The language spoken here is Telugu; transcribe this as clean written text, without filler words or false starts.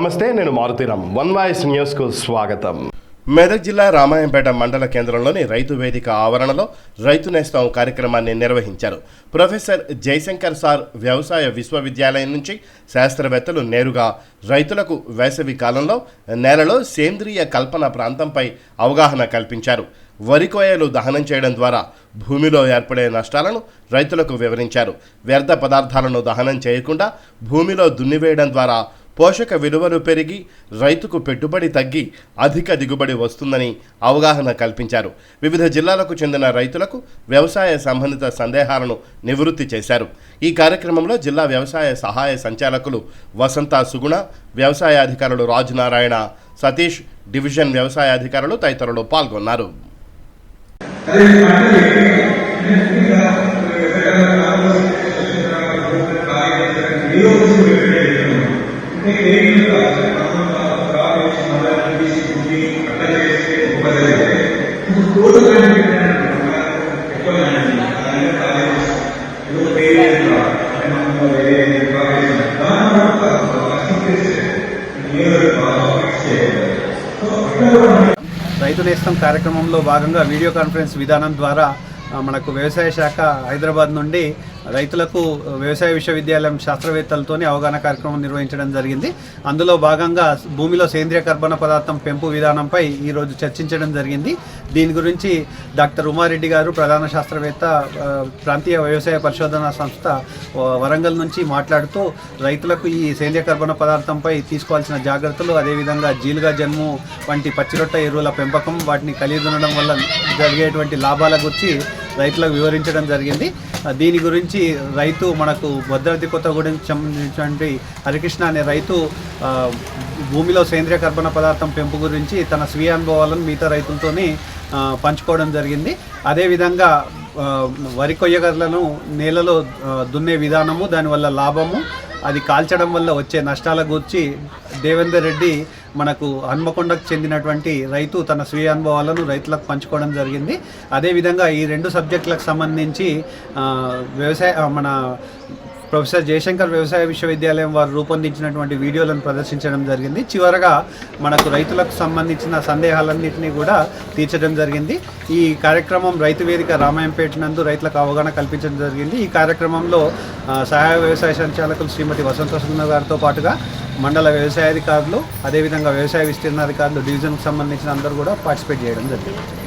నమస్తే, నేను మారుతీరామ్. వన్ వాయిస్ న్యూస్కు స్వాగతం. మెదక్ జిల్లా రామాయంపేట మండల కేంద్రంలోని రైతు వేదిక ఆవరణలో రైతు నేస్తం కార్యక్రమాన్ని నిర్వహించారు. ప్రొఫెసర్ జయశంకర్ సార్ వ్యవసాయ విశ్వవిద్యాలయం నుంచి శాస్త్రవేత్తలు నేరుగా రైతులకు వేసవి కాలంలో నేలలో సేంద్రియ కల్పన ప్రాంతంపై అవగాహన కల్పించారు. వరి కోయలు దహనం చేయడం ద్వారా భూమిలో ఏర్పడే నష్టాలను రైతులకు వివరించారు. వ్యర్థ పదార్థాలను దహనం చేయకుండా భూమిలో దున్నివేయడం ద్వారా పోషక విలువలు పెరిగి రైతుకు పెట్టుబడి తగ్గి అధిక దిగుబడి వస్తుందని అవగాహన కల్పించారు. వివిధ జిల్లాలకు చెందిన రైతులకు వ్యవసాయ సంబంధిత సందేహాలను నివృత్తి చేశారు. ఈ కార్యక్రమంలో జిల్లా వ్యవసాయ సహాయ సంచాలకులు వసంత సుగుణ, వ్యవసాయ అధికారులు రాజనారాయణ, సతీష్, డివిజన్ వ్యవసాయ అధికారులు తదితరులు పాల్గొన్నారు. రైతు నేస్తం కార్యక్రమంలో భాగంగా వీడియో కాన్ఫరెన్స్ విధానం ద్వారా మనకు వ్యవసాయ శాఖ హైదరాబాద్ నుండి రైతులకు వ్యవసాయ విశ్వవిద్యాలయం శాస్త్రవేత్తలతో అవగాహన కార్యక్రమం నిర్వహించడం జరిగింది. అందులో భాగంగా భూమిలో సేంద్రియ కర్బన పదార్థం పెంపు విధానంపై ఈరోజు చర్చించడం జరిగింది. దీని గురించి డాక్టర్ ఉమారెడ్డి గారు, ప్రధాన శాస్త్రవేత్త, ప్రాంతీయ వ్యవసాయ పరిశోధనా సంస్థ వరంగల్ నుంచి మాట్లాడుతూ రైతులకు ఈ సేంద్రియ కర్బన పదార్థంపై తీసుకోవాల్సిన జాగ్రత్తలు, అదేవిధంగా జీలుగా జన్ము వంటి పచ్చిరొట్ట ఎరువుల పెంపకం, వాటిని కలిగి ఉండడం వల్ల జరిగేటువంటి లాభాల గురించి రైతులకు వివరించడం జరిగింది. దీని గురించి రైతు మనకు భద్రాద్రి కొత్తగూడెం సంబంధించినటువంటి హరికృష్ణ అనే రైతు భూమిలో సేంద్రియ కర్బన పదార్థం పెంపు గురించి తన స్వీయ అనుభవాలను మిగతా రైతులతోని పంచుకోవడం జరిగింది. అదేవిధంగా వరి కొయ్యగలను నేలలో దున్నే విధానము, దానివల్ల లాభము, అది కాల్చడం వల్ల వచ్చే నష్టాల గురించి దేవేందర్ రెడ్డి మనకు హన్మకొండకు చెందినటువంటి రైతు తన స్వీయ అనుభవాలను రైతులకు పంచుకోవడం జరిగింది. అదేవిధంగా ఈ రెండు సబ్జెక్టులకు సంబంధించి మన ప్రొఫెసర్ జయశంకర్ వ్యవసాయ విశ్వవిద్యాలయం వారు రూపొందించినటువంటి వీడియోలను ప్రదర్శించడం జరిగింది. చివరగా మనకు రైతులకు సంబంధించిన సందేహాలన్నింటినీ కూడా తీర్చడం జరిగింది. ఈ కార్యక్రమం రైతు వేదిక రామాయంపేట నందు రైతులకు అవగాహన కల్పించడం జరిగింది. ఈ కార్యక్రమంలో సహాయ వ్యవసాయ సంచాలకులు శ్రీమతి వసంత సుగుణ గారితో పాటుగా మండల వ్యవసాయాధికారులు, అదేవిధంగా వ్యవసాయ విస్తీర్ణాధికారులు, డివిజన్కు సంబంధించిన అందరూ కూడా పార్టిసిపేట్ చేయడం జరిగింది.